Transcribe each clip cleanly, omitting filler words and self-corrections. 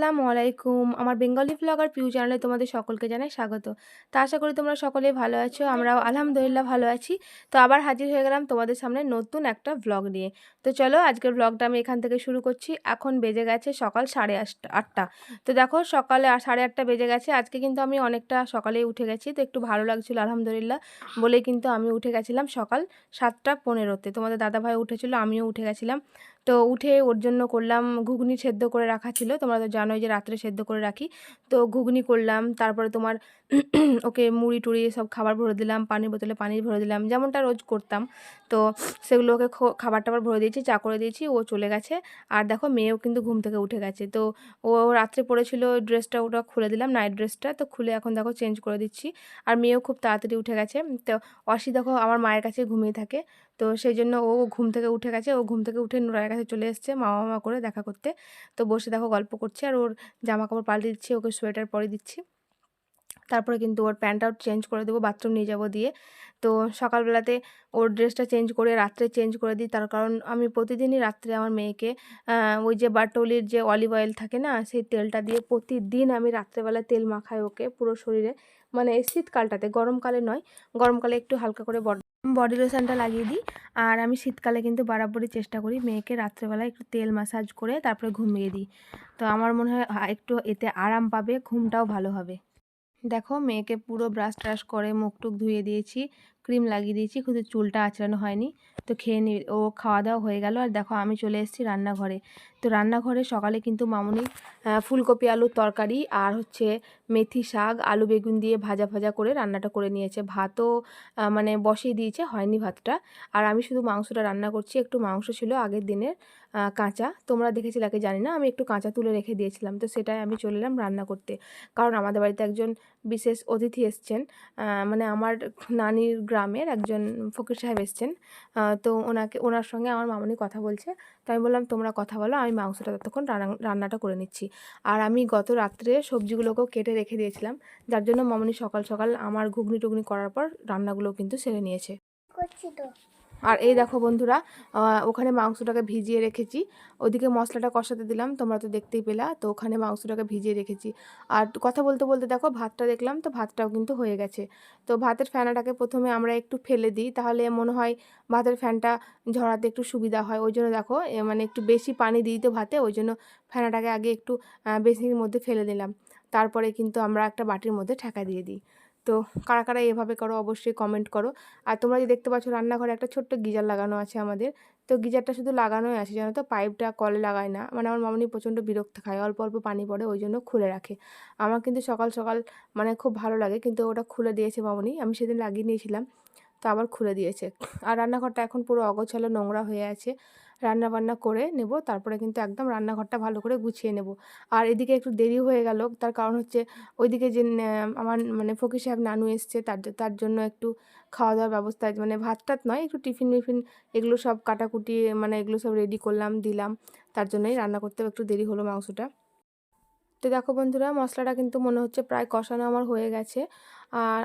আসসালামু আলাইকুম। আমার বেঙ্গলি ব্লগার পিউ চ্যানেলে তোমাদের সকলকে জানাই স্বাগত। তো আশা করি তোমরা সকলেই ভালো আছো। আমরাও আলহামদুলিল্লাহ ভালো আছি। তো আবার হাজির হয়ে গেলাম তোমাদের সামনে নতুন একটা ভ্লগ নিয়ে। তো চলো আজকের ভ্লগটা আমি এখান থেকে শুরু করছি। এখন বেজে গেছে সকাল 8:30। তো দেখো সকালে 8:30 বেজে গেছে। আজকে কিন্তু আমি অনেকটা সকালেই উঠে গেছি। তো একটু ভালো লাগছিল আলহামদুলিল্লাহ বলেই কিন্তু আমি উঠে গেছিলাম সকাল 7:15-তে। তোমাদের দাদাভাই উঠেছিল, আমিও উঠে গেছিলাম। তো উঠে ওর জন্য করলাম ঘুগনি সেদ্ধ করে রাখা ছিল, তোমরা তো জানোই যে রাত্রে সেদ্ধ করে রাখি। তো ঘুগনি করলাম, তারপরে তোমার ওকে মুড়ি টুড়ি সব খাবার ভরে দিলাম, পানির বোতলে পানি ভরে দিলাম, যেমনটা রোজ করতাম। তো সেগুলো ওকে খাবার টাবার ভরে দিয়েছি, চা করে দিয়েছি, ও চলে গেছে। আর দেখো মেয়েও কিন্তু ঘুম থেকে উঠে গেছে। তো ও রাত্রে পরেছিল ড্রেসটা, ওটা খুলে দিলাম, নাইট ড্রেসটা। তো খুলে এখন দেখো চেঞ্জ করে দিচ্ছি। আর মেয়েও খুব তাড়াতাড়ি উঠে গেছে। তো অসি দেখো আমার মায়ের কাছে ঘুমিয়ে থাকে। তো সেই জন্য ও ঘুম থেকে উঠে গেছে। ও ঘুম থেকে উঠে নুরাইয়ের কাছে চলে এসেছে মামা মামা করে দেখা করতে। তো বসে দেখো গল্প করছে, আর ওর জামা কাপড় পাল্টে দিচ্ছি, ওকে সোয়েটার পরে দিচ্ছি। তারপরে কিন্তু ওর প্যান্টটাও চেঞ্জ করে দেবো, বাথরুম নিয়ে যাবো দিয়ে। তো সকালবেলাতে ওর ড্রেসটা চেঞ্জ করে রাত্রে চেঞ্জ করে দিই, তার কারণ আমি প্রতিদিনই রাত্রে আমার মেয়েকে ওই যে বাটলির যে অলিভ অয়েল থাকে না, সেই তেলটা দিয়ে প্রতিদিন আমি রাত্রেবেলায় তেল মাখাই ওকে পুরো শরীরে। মানে এই শীতকালটাতে, গরমকালে নয়। গরমকালে একটু হালকা করে বডি লোশনটা লাগিয়ে দিই। আর আমি শীতকালে কিন্তু বরাবরই চেষ্টা করি মেয়েকে রাত্রেবেলায় একটু তেল ম্যাসাজ করে তারপরে ঘুমিয়ে দিই। তো আমার মনে হয় একটু এতে আরাম পাবে, ঘুমটাও ভালো হবে। দেখো মেয়েকে পুরো ব্রাশ ট্রাশ করে মুখ টুক ধুয়ে দিয়েছি, ক্রিম লাগিয়ে দিয়েছি, শুধু চুলটা আঁচড়ানো হয়নি। তো খেয়ে নি, ও খাওয়া দাওয়া হয়ে গেল। আর দেখো আমি চলে এসেছি রান্নাঘরে। তো রান্নাঘরে সকালে কিন্তু মামুনি ফুলকপি আলুর তরকারি আর হচ্ছে মেথি শাক আলু বেগুন দিয়ে ভাজা ভাজা করে রান্নাটা করে নিয়েছে। ভাতও মানে বসিয়ে দিয়েছে, হয়নি ভাতটা। আর আমি শুধু মাংসটা রান্না করছি। একটু মাংস ছিল আগের দিনের কাঁচা, তোমরা দেখেছিলে কি জানি না, আমি একটু কাঁচা তুলে রেখে দিয়েছিলাম। তো সেটাই আমি চলে এলাম রান্না করতে, কারণ আমাদের বাড়িতে একজন বিশেষ অতিথি এসছেন। মানে আমার নানির গ্রামের একজন ফকির সাহেব এসছেন। তো ওনার সঙ্গে আমার মামনি কথা বলছে। তো আমি বললাম তোমরা কথা বলো, আমি মাংসটা ততক্ষণ রান্নাটা করে নিচ্ছি। আর আমি গত রাত্রে সবজিগুলোকেও কেটে রেখে দিয়েছিলাম, যার জন্য মামনি সকাল সকাল আমার ঘুগনি টুগনি করার পর রান্নাগুলো কিন্তু সেরে নিয়েছে। করছি তো। আর এই দেখো বন্ধুরা, ওখানে মাংসটাকে ভিজিয়ে রেখেছি, ওদিকে মশলাটা কষাতে দিলাম, তোমরা তো দেখতেই পেলা। তো ওখানে মাংসটাকে ভিজিয়ে রেখেছি। আর কথা বলতে বলতে দেখো ভাতটা দেখলাম, তো ভাতটাও কিন্তু হয়ে গেছে। তো ভাতের ফ্যানাটাকে প্রথমে আমরা একটু ফেলে দিই, তাহলে মনে হয় ভাতের ফ্যানটা ঝরাতে একটু সুবিধা হয়। ওই জন্য দেখো মানে একটু বেশি পানি দিই তো ভাতে, ওই জন্য ফ্যানাটাকে আগে একটু বেসিনের মধ্যে ফেলে দিলাম। তারপরে কিন্তু আমরা একটা বাটির মধ্যে ঠেকা দিয়ে দিই। তো কারা কারা এভাবে করো অবশ্যই কমেন্ট করো। আর তোমরা যে দেখতে পাচ্ছ রান্নাঘরে একটা ছোট্ট গিজার লাগানো আছে আমাদের। তো গিজারটা শুধু লাগানোই আছে, জানো তো, পাইপটা কলে লাগায় না। মানে আমার মামনি প্রচণ্ড বিরক্ত খায়, অল্প অল্প পানি পড়ে, ওই জন্য খুলে রাখে। আমার কিন্তু সকাল সকাল মানে খুব ভালো লাগে, কিন্তু ওটা খুলে দিয়েছে মামনি, আমি সেদিন লাগিয়ে নিয়েছিলাম, তো আবার খুলে দিয়েছে। আর রান্নাঘরটা এখন পুরো অগোছালো নোংরা হয়ে আছে। রান্না বান্না করে নেব, তারপরে কিন্তু একদম রান্নাঘরটা ভালো করে গুছিয়ে নেব। আর এদিকে একটু দেরি হয়ে গেল, তার কারণ হচ্ছে ওইদিকে যে আমার মানে ফকির সাহেব নানু এসছে, তার জন্য একটু খাওয়া দাওয়ার ব্যবস্থা, মানে ভাত টাত নয়, একটু টিফিন মিফিন এগুলো সব কাটাকুটি, মানে এগুলো সব রেডি করলাম, দিলাম। তার জন্যই রান্না করতেও একটু দেরি হলো মাংসটা। তো দেখো বন্ধুরা, মশলাটা কিন্তু মনে হচ্ছে প্রায় কষানো আমার হয়ে গেছে।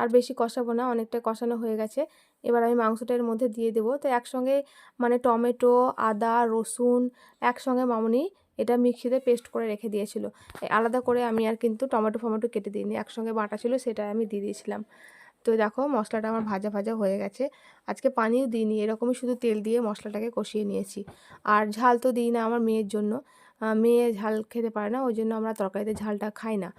আর বেশি কষাবো না, অনেকটা কষানো হয়ে গেছে। এবার আমি মাংসটা এর মধ্যে দিয়ে দেবো। তো একসঙ্গে মানে টমেটো, আদা, রসুন একসঙ্গে মামুনি এটা মিক্সিতে পেস্ট করে রেখে দিয়েছিল। আলাদা করে আমি আর কিন্তু টমেটো ফমেটো কেটে দিইনি, একসঙ্গে বাটা ছিল, সেটা আমি দিয়ে দিয়েছিলাম। তো দেখো মশলাটা আমার ভাজা ভাজা হয়ে গেছে। আজকে পানিও দিইনি, এরকমই শুধু তেল দিয়ে মশলাটাকে কষিয়ে নিয়েছি। আর ঝাল তো দিই না আমার মেয়ের জন্য, মেয়ে ঝাল খেতে পারে না, ওই জন্য আমরা তরকারিতে ঝালটা খাই না।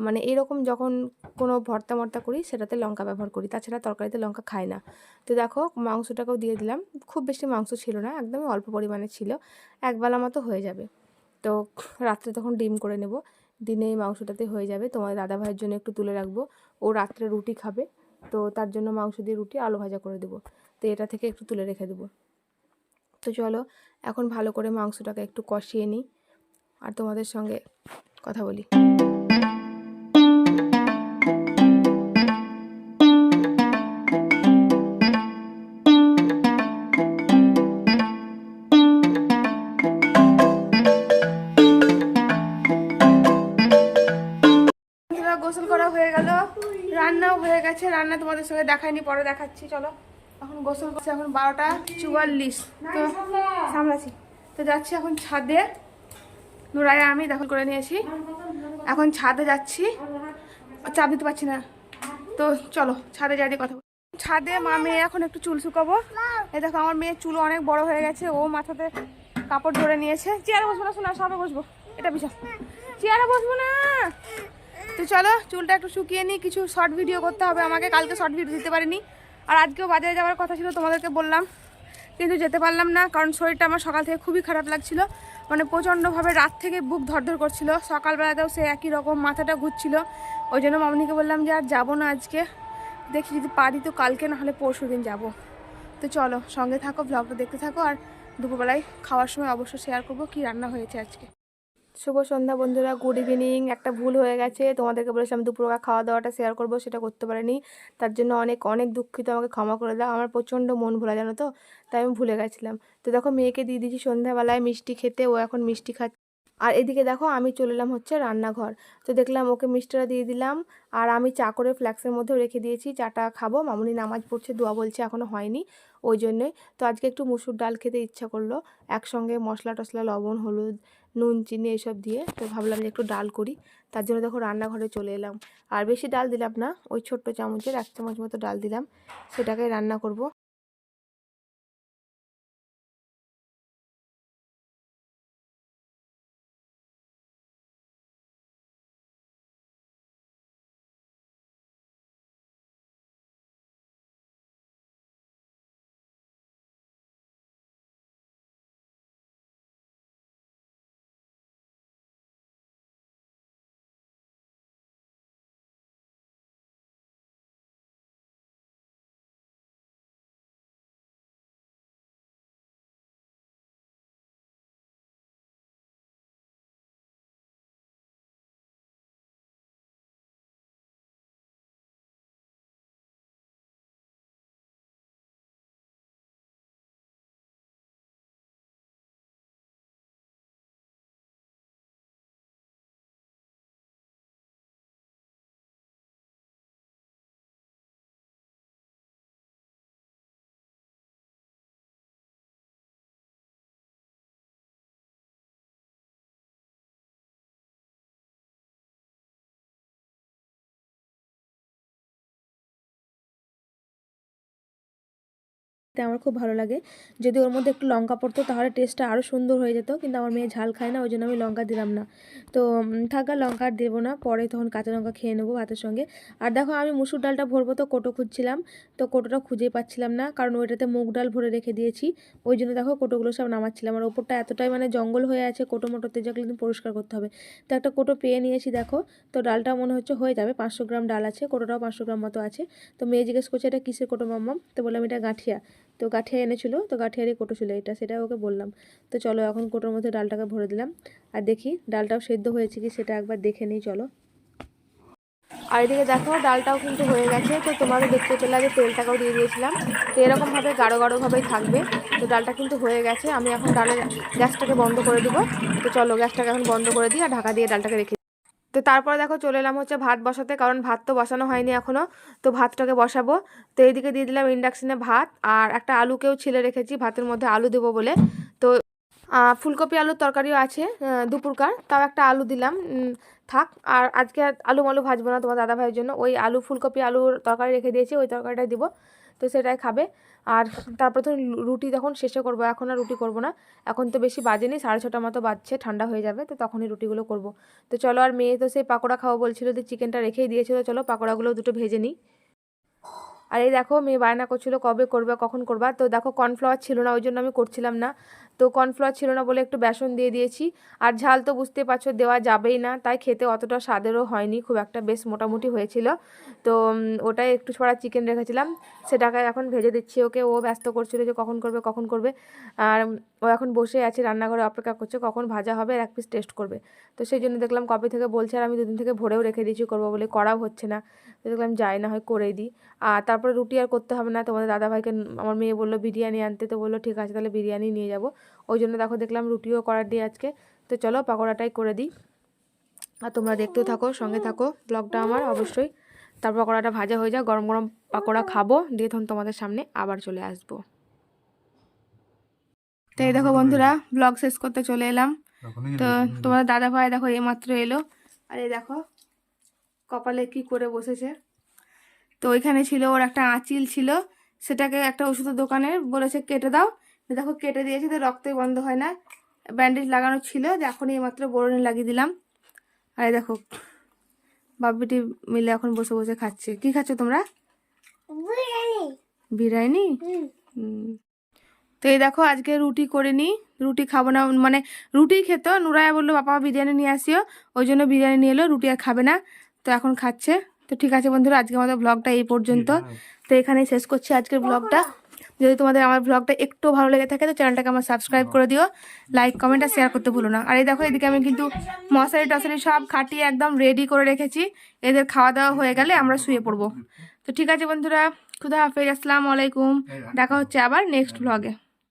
মানে এরকম যখন কোনো ভর্তা মর্তা করি সেটাতে লঙ্কা ব্যবহার করি, তাছাড়া তরকারিতে লঙ্কা খাই না। তো দেখো মাংসটাকেও দিয়ে দিলাম, খুব বেশি মাংস ছিল না, একদমই অল্প পরিমাণে ছিল, একবেলা মতো হয়ে যাবে। তো রাত্রে তখন ডিম করে নেব, দিনে এই মাংসটাতে হয়ে যাবে। তোমার দাদা ভাইয়ের জন্য একটু তুলে রাখবো, ও রাত্রে রুটি খাবে, তো তার জন্য মাংস দিয়ে রুটি আলু ভাজা করে দেবো। তো এটা থেকে একটু তুলে রেখে দেবো। তো চলো এখন ভালো করে মাংসটাকে একটু কষিয়ে নিই আর তোমাদের সঙ্গে কথা বলি। গোসল করা হয়ে গেল, রান্নাও হয়ে গেছে। রান্না তোমাদের সঙ্গে দেখাইনি, পরে দেখাচ্ছি। চলো এখন গোসল করছে, এখন 12টা 44। তো সামলাছি। তো যাচ্ছি এখন ছাদে, নুরায়া আমি দখল করে নিয়েছি। এখন ছাদে যাচ্ছি, চাপ দিতে পারছি না, তো চলো ছাদে যাই দিয়ে কথা বলি। ছাদে মা মেয়ে এখন একটু চুল শুকাবো। এই দেখো আমার মেয়ের চুল অনেক বড় হয়ে গেছে, ও মাথাতে কাপড় ধরে নিয়েছে। চেয়ারে বসবো না, শোনা সবে বসবো, এটা বিশাল, চেয়ারে বসবো না। তো চলো চুলটা একটু শুকিয়ে নিই, কিছু শর্ট ভিডিও করতে হবে আমাকে, কালকে শর্ট ভিডিও দিতে পারিনি। আর আজকেও বাজারে যাওয়ার কথা ছিল, তোমাদেরকে বললাম, কিন্তু যেতে পারলাম না, কারণ শরীরটা আমার সকাল থেকে খুবই খারাপ লাগছিল, মানে প্রচণ্ডভাবে রাত থেকে বুক ধরধর করছিল, সকালবেলাতেও সে একই রকম মাথাটা ঘুরছিল। ওই জন্য মামনিকে বললাম যে আর যাবো না আজকে, দেখি যদি পারি তো কালকে, না হলে পরশু দিন যাবো। তো চলো সঙ্গে থাকো, ব্লগটা দেখতে থাকো, আর দুপুরবেলায় খাওয়ার সময় অবশ্যই শেয়ার করবো কী রান্না হয়েছে আজকে। শুভ সন্ধ্যা বন্ধুরা, গুড ইভিনিং। একটা ভুল হয়ে গেছে, তোমাদেরকে বলেছিলাম দুপুরবেলা খাওয়া দাওয়াটা শেয়ার করবো, সেটা করতে পারিনি, তার জন্য অনেক অনেক দুঃখিত, আমাকে ক্ষমা করে দাও। আমার প্রচণ্ড মন ভোলা জানো তো, তাই আমি ভুলে গেছিলাম। তো দেখো মেয়েকে দিয়ে দিয়েছি সন্ধ্যাবেলায় মিষ্টি খেতে, ও এখন মিষ্টি খাচ্ছে। আর এদিকে দেখো আমি চলে এলাম হচ্ছে রান্নাঘর, তো দেখলাম ওকে মিষ্টিটা দিয়ে দিলাম, আর আমি চা করে ফ্ল্যাক্সের মধ্যেও রেখে দিয়েছি, চাটা খাবো। মামুনি নামাজ পড়ছে, দোয়া বলছে, এখনও হয়নি, ওই জন্যই। তো আজকে একটু মুসুর ডাল খেতে ইচ্ছা করলো, একসঙ্গে মশলা টশলা, লবণ হলুদ নুন চিনি এসব দিয়ে, তো ভাবলাম যে একটু ডাল করি, তার জন্য দেখো রান্নাঘরে চলে এলাম। আর বেশি ডাল দিলাম না, ওই ছোট্ট চামচের 1 চামচ মতো ডাল দিলাম, সেটাকে রান্না করব। আমার খুব ভালো লাগে, যদি ওর মধ্যে একটু লঙ্কা পড়তো তাহলে টেস্টটা আরও সুন্দর হয়ে যেত, কিন্তু আমার মেয়ে ঝাল খায় না, ওই জন্য আমি লঙ্কা দিলাম না। তো থাকা লঙ্কা আর দেবো না, পরে তখন কাঁচা লঙ্কা খেয়ে নেবো ভাতের সঙ্গে। আর দেখো আমি মুসুর ডালটা ভরবো, তো কোটো খুঁজছিলাম, তো কোটোটা খুঁজেই পাচ্ছিলাম না, কারণ ওইটাতে মুগ ডাল ভরে রেখে দিয়েছি, ওই জন্য দেখো কোটোগুলো সব নামাচ্ছিলাম। আর ওপরটা এতটাই মানে জঙ্গল হয়ে আছে, কোটো মোটোতে যেগুলো কিন্তু পরিষ্কার করতে হবে। তো একটা কোটো পেয়ে নিয়েছি দেখো, তো ডালটা মনে হচ্ছে হয়ে যাবে, 500 গ্রাম ডাল আছে, কোটোটাও 500 গ্রাম মতো আছে। তো মেয়ে জিজ্ঞেস করছে এটা কিসের কোটো মাম্মাম, তো বললাম এটা গাঁঠিয়া। তো গাঁঠিয়া এনেছিল, তো গাঁঠিয়ারই কোটো ছিল এটা, সেটা ওকে বললাম। তো চলো এখন কোটোর মধ্যে ডালটাকে ভরে দিলাম, আর দেখি ডালটাও সেদ্ধ হয়েছে কি সেটা একবার দেখে নিই চলো। আর এদিকে দেখো ডালটাও কিন্তু হয়ে গেছে, তো তোমাকে দেখতে পেলে আগে তেলটাকেও দিয়ে দিয়েছিলাম, তো এরকমভাবে গাঢ় গাঢ়ভাবেই থাকবে। তো ডালটা কিন্তু হয়ে গেছে, আমি এখন ডালের গ্যাসটাকে বন্ধ করে দেবো। তো চলো গ্যাসটাকে এখন বন্ধ করে দিই, আর ঢাকা দিয়ে ডালটাকে রেখে। তো তারপরে দেখো চলে এলাম হচ্ছে ভাত বসাতে, কারণ ভাত তো বসানো হয়নি এখনও, তো ভাতটাকে বসাবো। তো এইদিকে দিয়ে দিলাম ইন্ডাকশানে ভাত, আর একটা আলুকেও ছিলে রেখেছি ভাতের মধ্যে আলু দেবো বলে। তো ফুলকপি আলুর তরকারিও আছে দুপুরকার, তাও একটা আলু দিলাম, থাক। আর আজকে আর আলু মালু ভাজবো না তোমার দাদা ভাইয়ের জন্য, ওই আলু ফুলকপি আলুর তরকারি রেখে দিয়েছি, ওই তরকারিটাই দিব, তো সেটাই খাবে। আর তারপর তো রুটি তখন শেষে করবো, এখন আর রুটি করবো না, এখন তো বেশি বাজেনি, 6:30 মতো বাজছে, ঠান্ডা হয়ে যাবে, তো তখনই রুটিগুলো করবো। তো চলো, আর মেয়ে তো সেই পাকোড়া খাওয়া বলছিল, যে চিকেনটা রেখেই দিয়েছিল, চলো পাকোড়াগুলো দুটো ভেজে নিই। আর এই দেখো মেয়ে বায়না করছিলো কবে করবে কখন করবা, তো দেখো কর্নফ্লাওয়ার ছিল না, ওই জন্য আমি করছিলাম না। তো কর্নফ্লাওয়ার ছিল না বলে একটু বেসন দিয়ে দিয়েছি, আর ঝাল তো বুঝতে পারছো দেওয়া যাবেই না, তাই খেতে অতটা স্বাদেরও হয়নি খুব একটা, বেশ মোটামুটি হয়েছিল। তো ওটাই একটু ছড়া চিকেন রেখেছিলাম, সেটাকে এখন ভেজে দিচ্ছি ওকে, ও ব্যস্ত করছিল যে কখন করবে কখন করবে। আর ও এখন বসে আছে রান্নাঘরে অপেক্ষা করছে কখন ভাজা হবে আর এক পিস টেস্ট করবে। তো সেই জন্য দেখলাম কবে থেকে বলছে, আর আমি দুদিন থেকে ভরেও রেখে দিয়েছি করবো বলে, করাও হচ্ছে না। তো দেখলাম যাই না হয় করেই দিই। আর তারপরে রুটি আর করতে হবে না, তোমাদের দাদাভাইকে আমার মেয়ে বললো বিরিয়ানি আনতে, তো বললো ঠিক আছে তাহলে বিরিয়ানি নিয়ে যাব, ওই জন্য দেখো দেখলাম রুটিও করার দিই আজকে। তো চলো পাকোড়াটাই করে দিই, আর তোমরা দেখতেও থাকো, সঙ্গে থাকো ব্লগটা আমার অবশ্যই। তারপর পাকোড়াটা ভাজা হয়ে যাক, গরম গরম পাকোড়া খাবো, দিয়ে তখন তোমাদের সামনে আবার চলে আসবো। তো এই দেখো বন্ধুরা ব্লগ শেষ করতে চলে এলাম। তো তোমাদের দাদাভাই দেখো এইমাত্র এলো, আর এই দেখো কপালে কি করে বসেছে। তো ওইখানে ছিল ওর একটা আঁচিল ছিল, সেটাকে একটা ওষুধের দোকানে বলেছে কেটে দাও। দেখো কেটে দিয়েছে, তো রক্তই বন্ধ হয় না। ব্যান্ডেজ লাগানো ছিল, যে এখন এইমাত্র বোরনে লাগিয়ে দিলাম। আর এই দেখো বাপিটি মিলে এখন বসে বসে খাচ্ছে। কি খাচ্ছ তোমরা? বিরিয়ানি। তো এই দেখো আজকে রুটি করে নি, রুটি খাবো না, মানে রুটি খেত, নুরায়া বললো বাবা বিরিয়ানি নিয়ে আসিও, ওই জন্য বিরিয়ানি নিয়ে এলো, রুটি আর খাবে না, তো এখন খাচ্ছে। তো ঠিক আছে বন্ধুরা, আজকে আমাদের ব্লগটা এই পর্যন্ত। তো এখানেই শেষ করছি আজকের ব্লগটা। যদি তোমাদের আমার ব্লগটা একটু ভালো লেগে থাকে তো চ্যানেলটাকে আমার সাবস্ক্রাইব করে দিও, লাইক কমেন্ট আর শেয়ার করতে ভুলো না। আর এই দেখো এদিকে আমি কিন্তু মশারি টশারি সব খাটিয়ে একদম রেডি করে রেখেছি, এদের খাওয়া দাওয়া হয়ে গেলে আমরা শুয়ে পড়বো। তো ঠিক আছে বন্ধুরা, খুদা হাফেজ, আসসালামু আলাইকুম, দেখা হচ্ছে আবার নেক্সট ব্লগে।